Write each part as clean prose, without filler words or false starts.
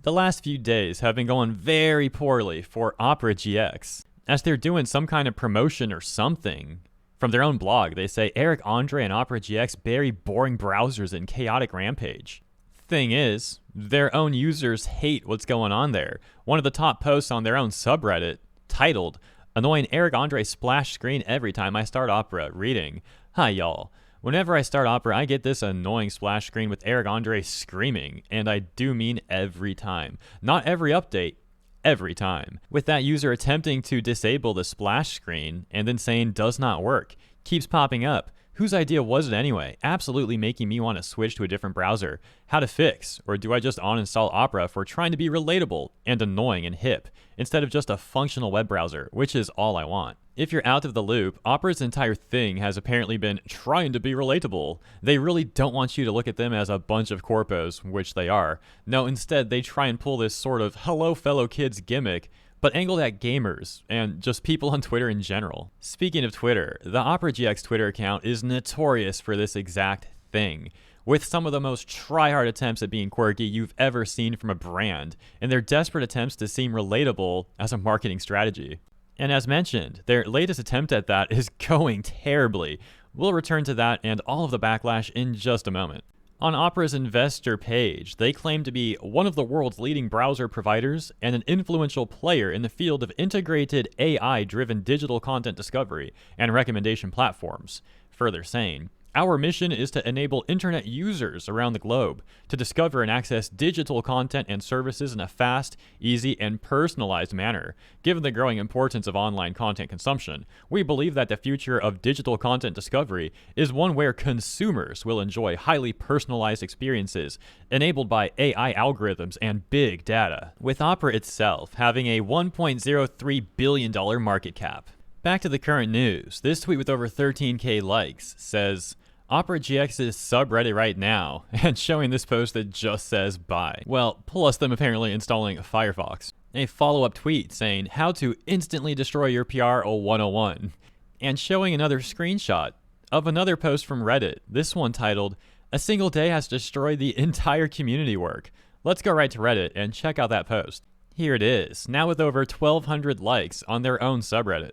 The last few days have been going very poorly for Opera GX, as they're doing some kind of promotion or something. From their own blog, they say Eric Andre and Opera GX bury boring browsers in chaotic rampage. Thing is, their own users hate what's going on there. One of the top posts on their own subreddit, titled, "Annoying Eric Andre splash screen every time I start Opera," reading, "Hi y'all. Whenever I start Opera, I get this annoying splash screen with Eric Andre screaming, and I do mean every time. Not every update, every time. With that user attempting to disable the splash screen and then saying does not work, keeps popping up. Whose idea was it anyway? Absolutely making me want to switch to a different browser. How to fix? Or do I just uninstall Opera for trying to be relatable and annoying and hip, instead of just a functional web browser, which is all I want?" If you're out of the loop, Opera's entire thing has apparently been trying to be relatable. They really don't want you to look at them as a bunch of corpos, which they are. No, instead they try and pull this sort of hello fellow kids gimmick, but angled at gamers, and just people on Twitter in general. Speaking of Twitter, the Opera GX Twitter account is notorious for this exact thing, with some of the most try-hard attempts at being quirky you've ever seen from a brand, and their desperate attempts to seem relatable as a marketing strategy. And as mentioned, their latest attempt at that is going terribly. We'll return to that and all of the backlash in just a moment. On Opera's investor page, they claim to be one of the world's leading browser providers and an influential player in the field of integrated AI-driven digital content discovery and recommendation platforms. Further saying, "Our mission is to enable internet users around the globe to discover and access digital content and services in a fast, easy, and personalized manner. Given the growing importance of online content consumption, we believe that the future of digital content discovery is one where consumers will enjoy highly personalized experiences enabled by AI algorithms and big data." With Opera itself having a $1.03 billion market cap. Back to the current news. This tweet with over 13k likes says, "Opera GX's subreddit right now," and showing this post that just says bye. Well, plus them apparently installing Firefox. A follow-up tweet saying, "How to instantly destroy your PR 101. And showing another screenshot of another post from Reddit, this one titled, "A single day has destroyed the entire community work." Let's go right to Reddit and check out that post. Here it is, now with over 1,200 likes on their own subreddit.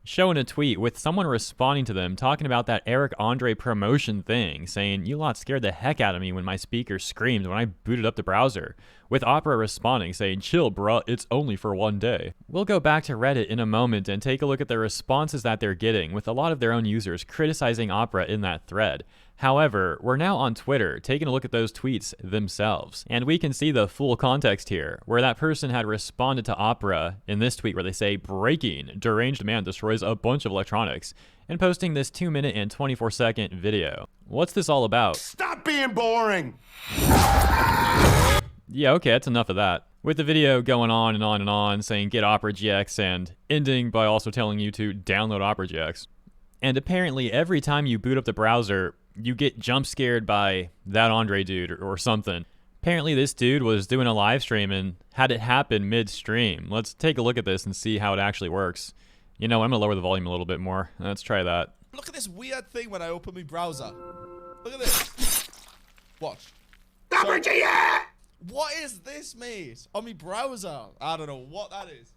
Showing a tweet with someone responding to them talking about that Eric Andre promotion thing, saying, "You lot scared the heck out of me when my speaker screamed when I booted up the browser." With Opera responding saying, "Chill bruh, it's only for one day." We'll go back to Reddit in a moment and take a look at the responses that they're getting, with a lot of their own users criticizing Opera in that thread. However, we're now on Twitter taking a look at those tweets themselves, and we can see the full context here, where that person had responded to Opera in this tweet where they say, "Breaking, deranged man destroys a bunch of electronics," and posting this 2-minute and 24-second video. What's this all about? Stop being boring! Yeah, okay, that's enough of that. With the video going on and on and on, saying get Opera GX, and ending by also telling you to download Opera GX. And apparently every time you boot up the browser, you get jump scared by that Andre dude or something. Apparently this dude was doing a live stream and had it happen mid-stream. Let's take a look at this and see how it actually works. You know, I'm gonna lower the volume a little bit more. Let's try that. Look at this weird thing when I open my browser. Look at this. Watch. What is this, mate? On my browser. I don't know what that is.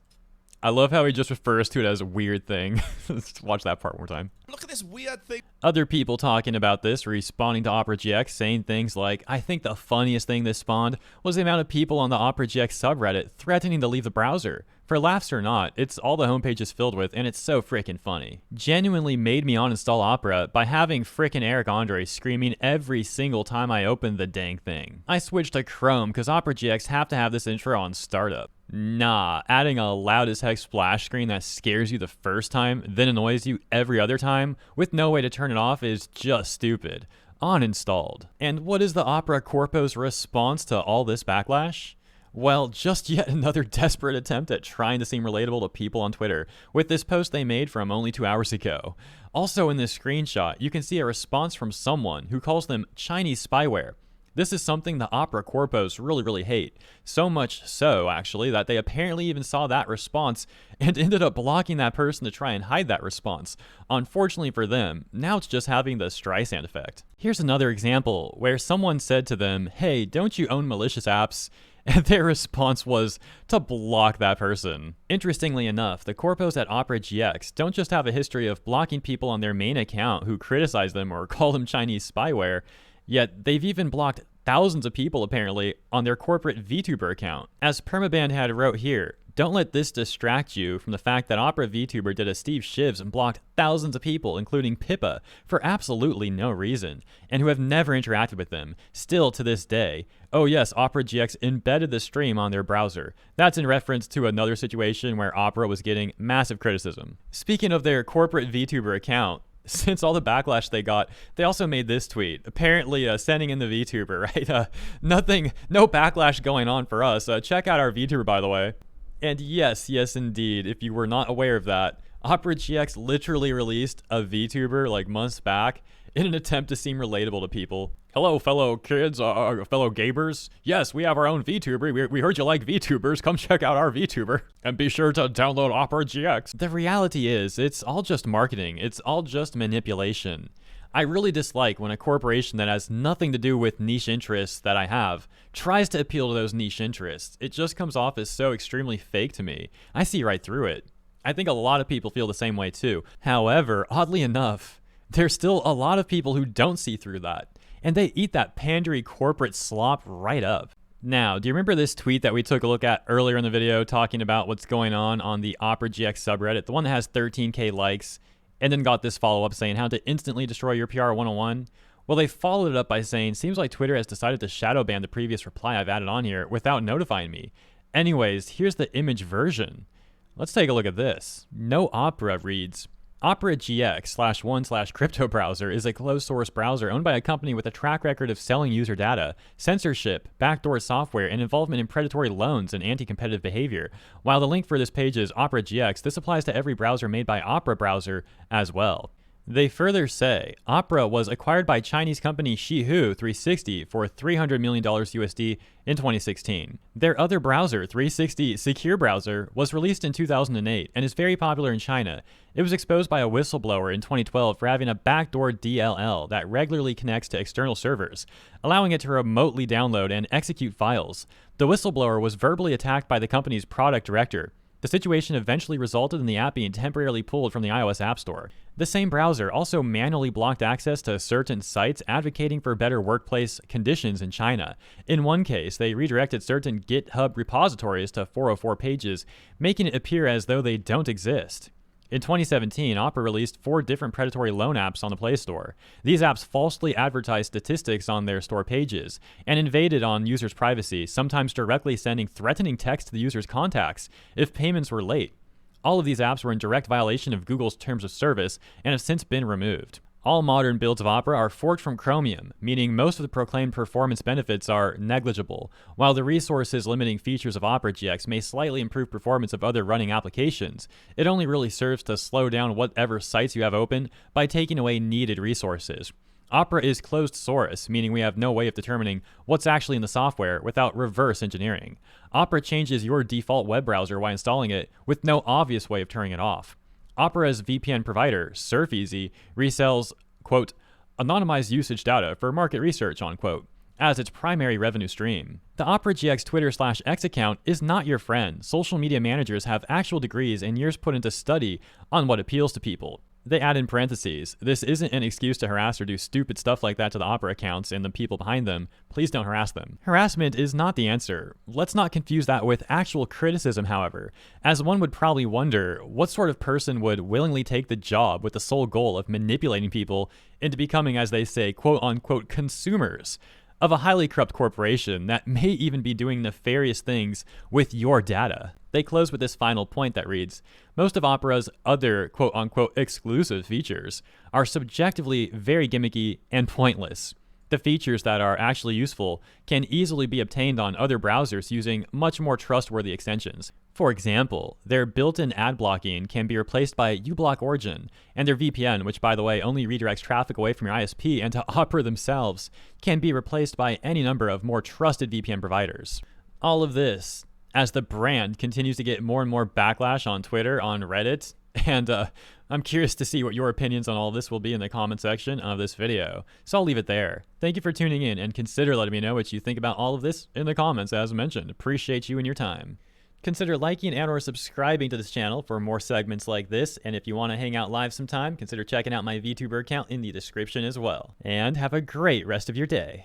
I love how he just refers to it as a weird thing. Let's watch that part one more time. Look at this weird thing. Other people talking about this, responding to Opera GX, saying things like, "I think the funniest thing this spawned was the amount of people on the Opera GX subreddit threatening to leave the browser. For laughs or not, it's all the homepage is filled with, and it's so frickin' funny. Genuinely made me uninstall Opera by having frickin' Eric Andre screaming every single time I opened the dang thing. I switched to Chrome because Opera GX have to have this intro on startup. Nah, adding a loud as heck splash screen that scares you the first time, then annoys you every other time, with no way to turn it off is just stupid. Uninstalled." And what is the Opera Corpo's response to all this backlash? Well, just yet another desperate attempt at trying to seem relatable to people on Twitter, with this post they made from only 2 hours ago. Also in this screenshot, you can see a response from someone who calls them Chinese spyware. This is something the Opera Corpos really hate. So much so, actually, that they apparently even saw that response and ended up blocking that person to try and hide that response. Unfortunately for them, now it's just having the Streisand effect. Here's another example where someone said to them, "Hey, don't you own malicious apps?" and their response was to block that person. Interestingly enough, the corpos at Opera GX don't just have a history of blocking people on their main account who criticize them or call them Chinese spyware, yet they've even blocked thousands of people apparently on their corporate VTuber account. As Permaband wrote here, don't let this distract you from the fact that Opera VTuber did a Steve Shivs and blocked thousands of people, including Pippa, for absolutely no reason, and who have never interacted with them, still to this day. Oh yes, Opera GX embedded the stream on their browser. That's in reference to another situation where Opera was getting massive criticism. Speaking of their corporate VTuber account, since all the backlash they got, they also made this tweet, apparently sending in the VTuber, right? No backlash going on for us. Check out our VTuber, by the way. And yes, indeed, if you were not aware of that, Opera GX literally released a VTuber like months back in an attempt to seem relatable to people. Hello, fellow kids, fellow gamers. Yes, we have our own VTuber. We heard you like VTubers. Come check out our VTuber. And be sure to download Opera GX. The reality is, it's all just marketing. It's all just manipulation. I really dislike when a corporation that has nothing to do with niche interests that I have tries to appeal to those niche interests. It just comes off as so extremely fake to me. I see right through it. I think a lot of people feel the same way too. However, oddly enough, there's still a lot of people who don't see through that, and they eat that pandery corporate slop right up. Now, do you remember this tweet that we took a look at earlier in the video talking about what's going on the Opera GX subreddit, the one that has 13k likes, and then got this follow-up saying how to instantly destroy your PR 101? Well, they followed it up by saying, seems like Twitter has decided to shadow ban the previous reply I've added on here without notifying me. Anyways, here's the image version. Let's take a look at this. No Opera reads, Opera GX/1/crypto browser is a closed source browser owned by a company with a track record of selling user data, censorship, backdoor software, and involvement in predatory loans and anti-competitive behavior. While the link for this page is Opera GX, this applies to every browser made by Opera Browser as well. They further say, Opera was acquired by Chinese company Shihu 360 for $300 million USD in 2016. Their other browser, 360 Secure Browser, was released in 2008 and is very popular in China. It was exposed by a whistleblower in 2012 for having a backdoor DLL that regularly connects to external servers, allowing it to remotely download and execute files. The whistleblower was verbally attacked by the company's product director. The situation eventually resulted in the app being temporarily pulled from the iOS App Store. The same browser also manually blocked access to certain sites advocating for better workplace conditions in China. In one case, they redirected certain GitHub repositories to 404 pages, making it appear as though they don't exist. In 2017, Opera released 4 different predatory loan apps on the Play Store. These apps falsely advertised statistics on their store pages and invaded on users' privacy, sometimes directly sending threatening text to the user's contacts if payments were late. All of these apps were in direct violation of Google's terms of service and have since been removed. All modern builds of Opera are forked from Chromium, meaning most of the proclaimed performance benefits are negligible, while the resources limiting features of Opera GX may slightly improve performance of other running applications. It only really serves to slow down whatever sites you have open by taking away needed resources. Opera is closed source, meaning we have no way of determining what's actually in the software without reverse engineering. Opera changes your default web browser while installing it with no obvious way of turning it off. Opera's VPN provider, SurfEasy, resells, quote, anonymized usage data for market research, unquote, as its primary revenue stream. The Opera GX Twitter/X account is not your friend. Social media managers have actual degrees and years put into study on what appeals to people. They add in parentheses, this isn't an excuse to harass or do stupid stuff like that to the Opera accounts and the people behind them. Please don't harass them. Harassment is not the answer. Let's not confuse that with actual criticism, however, as one would probably wonder, what sort of person would willingly take the job with the sole goal of manipulating people into becoming, as they say, quote-unquote consumers of a highly corrupt corporation that may even be doing nefarious things with your data? They close with this final point that reads, most of Opera's other quote-unquote exclusive features are subjectively very gimmicky and pointless. The features that are actually useful can easily be obtained on other browsers using much more trustworthy extensions. For example, their built-in ad blocking can be replaced by uBlock Origin, and their VPN, which by the way only redirects traffic away from your ISP and to Opera themselves, can be replaced by any number of more trusted VPN providers. All of this as the brand continues to get more and more backlash on Twitter, on Reddit, and I'm curious to see what your opinions on all this will be in the comment section of this video. So I'll leave it there. Thank you for tuning in, and consider letting me know what you think about all of this in the comments as mentioned. Appreciate you and your time. Consider liking and or subscribing to this channel for more segments like this, and if you want to hang out live sometime, consider checking out my VTuber account in the description as well. And have a great rest of your day.